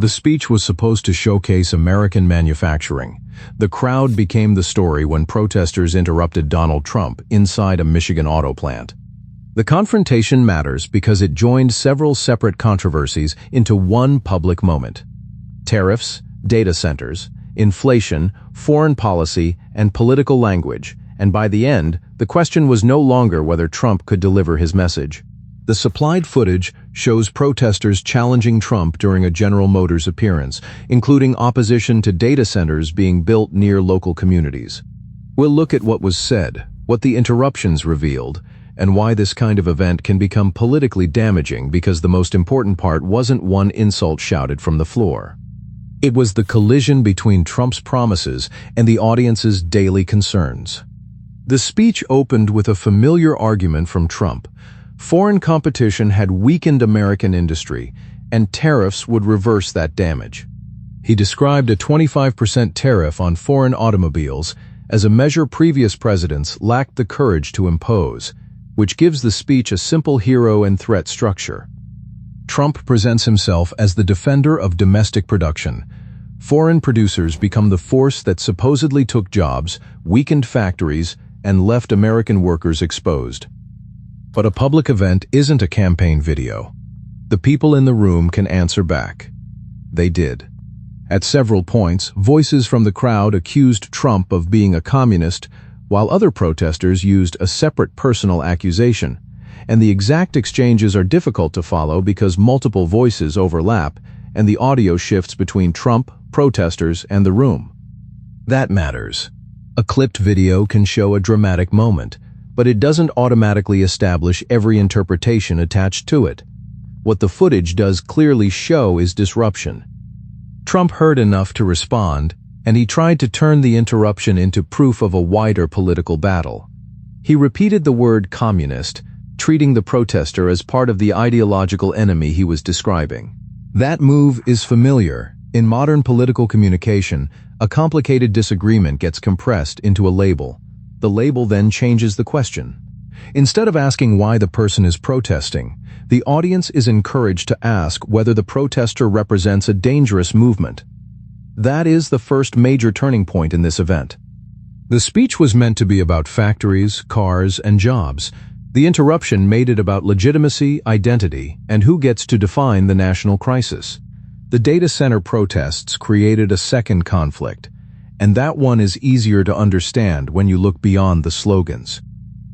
The speech was supposed to showcase American manufacturing. The crowd became the story when protesters interrupted Donald Trump inside a Michigan auto plant. The confrontation matters because it joined several separate controversies into one public moment. Tariffs, data centers, inflation, foreign policy, and political language, and by the end, the question was no longer whether Trump could deliver his message. The supplied footage shows protesters challenging Trump during a General Motors appearance, including opposition to data centers being built near local communities. We'll look at what was said, what the interruptions revealed, and why this kind of event can become politically damaging because the most important part wasn't one insult shouted from the floor. It was the collision between Trump's promises and the audience's daily concerns. The speech opened with a familiar argument from Trump. Foreign competition had weakened American industry, and tariffs would reverse that damage. He described a 25% tariff on foreign automobiles as a measure previous presidents lacked the courage to impose, which gives the speech a simple hero and threat structure. Trump presents himself as the defender of domestic production. Foreign producers become the force that supposedly took jobs, weakened factories, and left American workers exposed. But a public event isn't a campaign video. The people in the room can answer back. They did. At several points, voices from the crowd accused Trump of being a communist, while other protesters used a separate personal accusation. And the exact exchanges are difficult to follow because multiple voices overlap and the audio shifts between Trump, protesters, and the room. That matters. A clipped video can show a dramatic moment, but it doesn't automatically establish every interpretation attached to it. What the footage does clearly show is disruption. Trump heard enough to respond, and he tried to turn the interruption into proof of a wider political battle. He repeated the word communist, treating the protester as part of the ideological enemy he was describing. That move is familiar. In modern political communication, a complicated disagreement gets compressed into a label. The label then changes the question. Instead of asking why the person is protesting, the audience is encouraged to ask whether the protester represents a dangerous movement. That is the first major turning point in this event. The speech was meant to be about factories, cars, and jobs. The interruption made it about legitimacy, identity, and who gets to define the national crisis. The data center protests created a second conflict, and that one is easier to understand when you look beyond the slogans.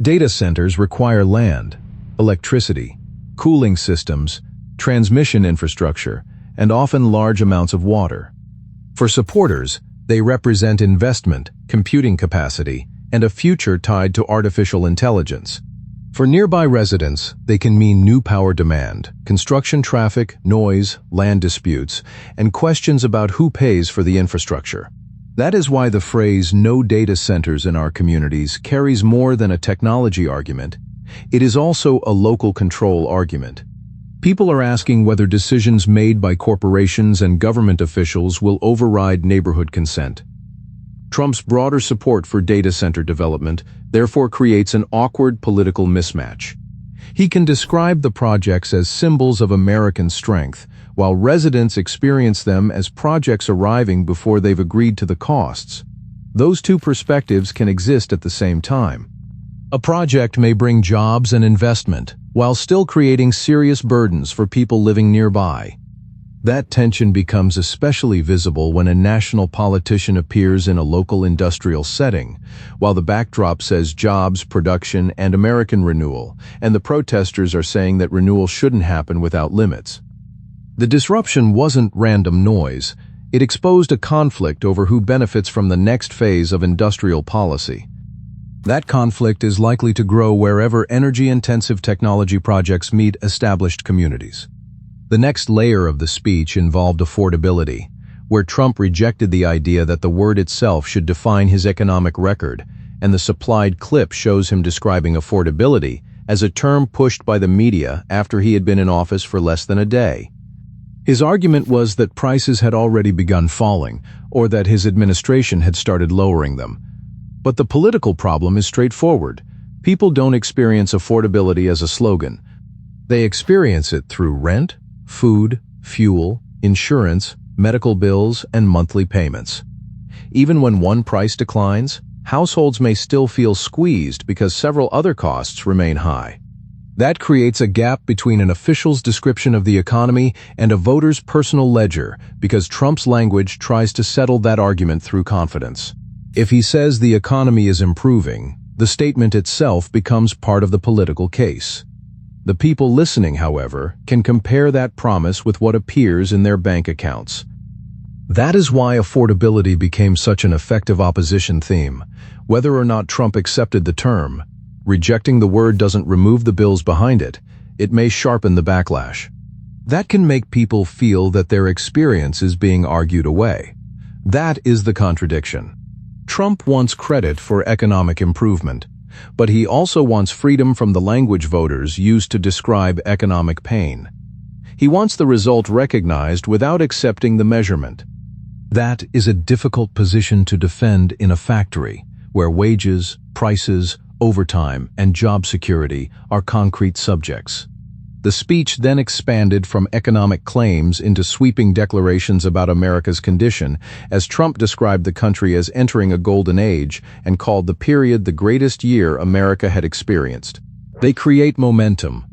Data centers require land, electricity, cooling systems, transmission infrastructure, and often large amounts of water. For supporters, they represent investment, computing capacity, and a future tied to artificial intelligence. For nearby residents, they can mean new power demand, construction traffic, noise, land disputes, and questions about who pays for the infrastructure. That is why the phrase "no data centers in our communities" carries more than a technology argument. It is also a local control argument. People are asking whether decisions made by corporations and government officials will override neighborhood consent. Trump's broader support for data center development therefore creates an awkward political mismatch. He can describe the projects as symbols of American strength, while residents experience them as projects arriving before they've agreed to the costs. Those two perspectives can exist at the same time. A project may bring jobs and investment, while still creating serious burdens for people living nearby. That tension becomes especially visible when a national politician appears in a local industrial setting, while the backdrop says jobs, production, and American renewal, and the protesters are saying that renewal shouldn't happen without limits. The disruption wasn't random noise. It exposed a conflict over who benefits from the next phase of industrial policy. That conflict is likely to grow wherever energy-intensive technology projects meet established communities. The next layer of the speech involved affordability, where Trump rejected the idea that the word itself should define his economic record, and the supplied clip shows him describing affordability as a term pushed by the media after he had been in office for less than a day. His argument was that prices had already begun falling, or that his administration had started lowering them. But the political problem is straightforward. People don't experience affordability as a slogan. They experience it through rent, food, fuel, insurance, medical bills, and monthly payments. Even when one price declines, households may still feel squeezed because several other costs remain high. That creates a gap between an official's description of the economy and a voter's personal ledger because Trump's language tries to settle that argument through confidence. If he says the economy is improving, the statement itself becomes part of the political case. The people listening, however, can compare that promise with what appears in their bank accounts. That is why affordability became such an effective opposition theme. Whether or not Trump accepted the term, rejecting the word doesn't remove the bills behind it. It may sharpen the backlash. That can make people feel that their experience is being argued away. That is the contradiction. Trump wants credit for economic improvement, but he also wants freedom from the language voters used to describe economic pain. He wants the result recognized without accepting the measurement. That is a difficult position to defend in a factory, where wages, prices, overtime, and job security are concrete subjects. The speech then expanded from economic claims into sweeping declarations about America's condition, as Trump described the country as entering a golden age and called the period the greatest year America had experienced. They create momentum.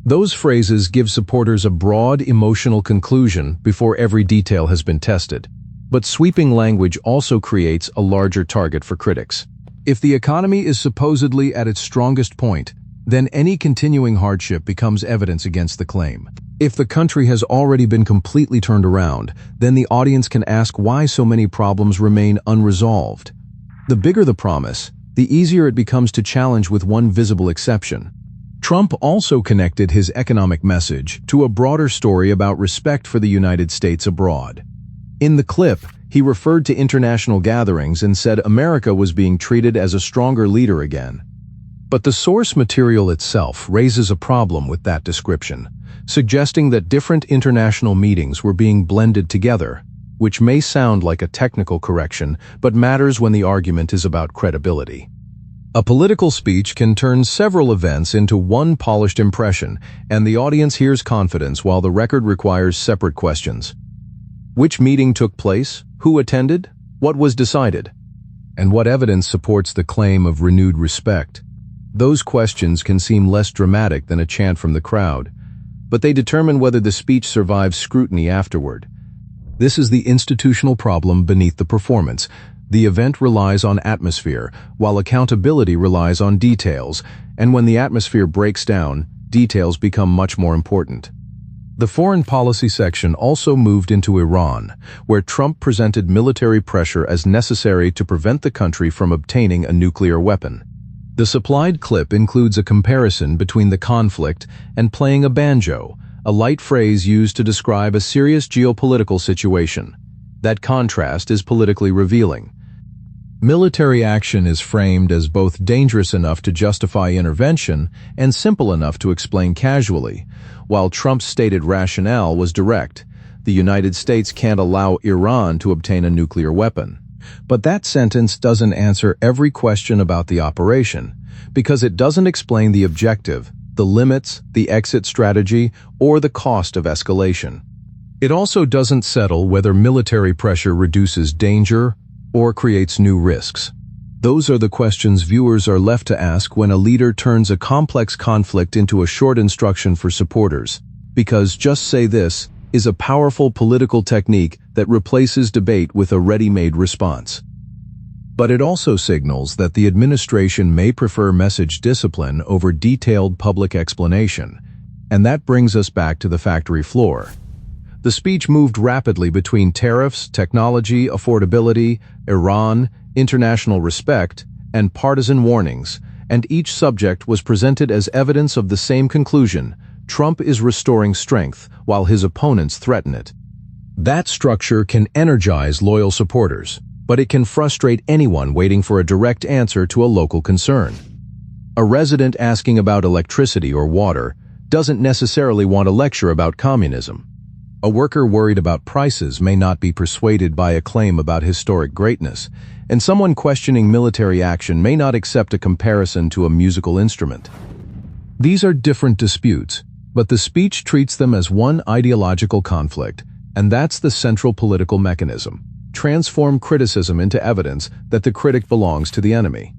Those phrases give supporters a broad emotional conclusion before every detail has been tested. But sweeping language also creates a larger target for critics. If the economy is supposedly at its strongest point, then any continuing hardship becomes evidence against the claim. If the country has already been completely turned around, then the audience can ask why so many problems remain unresolved. The bigger the promise, the easier it becomes to challenge with one visible exception. Trump also connected his economic message to a broader story about respect for the United States abroad. In the clip, he referred to international gatherings and said America was being treated as a stronger leader again. But the source material itself raises a problem with that description, suggesting that different international meetings were being blended together, which may sound like a technical correction, but matters when the argument is about credibility. A political speech can turn several events into one polished impression, and the audience hears confidence while the record requires separate questions. Which meeting took place? Who attended? What was decided? And what evidence supports the claim of renewed respect? Those questions can seem less dramatic than a chant from the crowd, but they determine whether the speech survives scrutiny afterward. This is the institutional problem beneath the performance. The event relies on atmosphere, while accountability relies on details, and when the atmosphere breaks down, details become much more important. The foreign policy section also moved into Iran, where Trump presented military pressure as necessary to prevent the country from obtaining a nuclear weapon. The supplied clip includes a comparison between the conflict and playing a banjo, a light phrase used to describe a serious geopolitical situation. That contrast is politically revealing. Military action is framed as both dangerous enough to justify intervention and simple enough to explain casually, while Trump's stated rationale was direct. The United States can't allow Iran to obtain a nuclear weapon. But that sentence doesn't answer every question about the operation, because it doesn't explain the objective, the limits, the exit strategy, or the cost of escalation. It also doesn't settle whether military pressure reduces danger or creates new risks. Those are the questions viewers are left to ask when a leader turns a complex conflict into a short instruction for supporters, because just say this is a powerful political technique that replaces debate with a ready-made response. But it also signals that the administration may prefer message discipline over detailed public explanation, and that brings us back to the factory floor. The speech moved rapidly between tariffs, technology, affordability, Iran, international respect, and partisan warnings, and each subject was presented as evidence of the same conclusion: Trump is restoring strength, while his opponents threaten it. That structure can energize loyal supporters, but it can frustrate anyone waiting for a direct answer to a local concern. A resident asking about electricity or water doesn't necessarily want a lecture about communism. A worker worried about prices may not be persuaded by a claim about historic greatness, and someone questioning military action may not accept a comparison to a musical instrument. These are different disputes, but the speech treats them as one ideological conflict, And that's the central political mechanism. Transform criticism into evidence that the critic belongs to the enemy.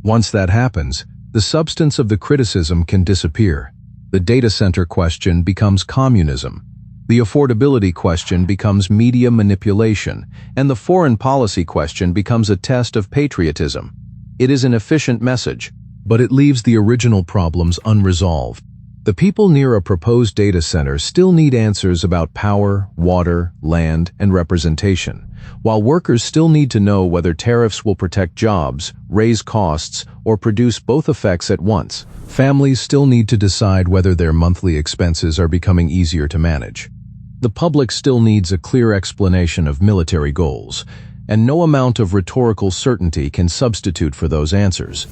Once that happens, the substance of the criticism can disappear. The data center question becomes communism. The affordability question becomes media manipulation, and the foreign policy question becomes a test of patriotism. It is an efficient message, but it leaves the original problems unresolved. The people near a proposed data center still need answers about power, water, land, and representation, while workers still need to know whether tariffs will protect jobs, raise costs, or produce both effects at once. Families still need to decide whether their monthly expenses are becoming easier to manage. The public still needs a clear explanation of military goals, and no amount of rhetorical certainty can substitute for those answers.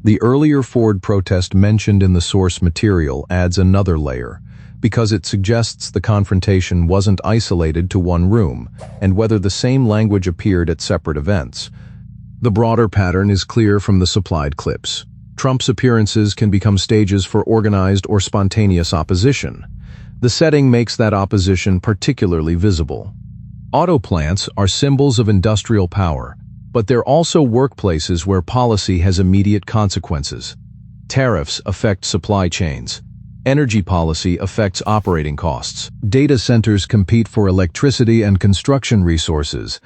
The earlier Ford protest mentioned in the source material adds another layer, because it suggests the confrontation wasn't isolated to one room, and whether the same language appeared at separate events. The broader pattern is clear from the supplied clips. Trump's appearances can become stages for organized or spontaneous opposition. The setting makes that opposition particularly visible. Auto plants are symbols of industrial power, but they're also workplaces where policy has immediate consequences. Tariffs affect supply chains. Energy policy affects operating costs. Data centers compete for electricity and construction resources,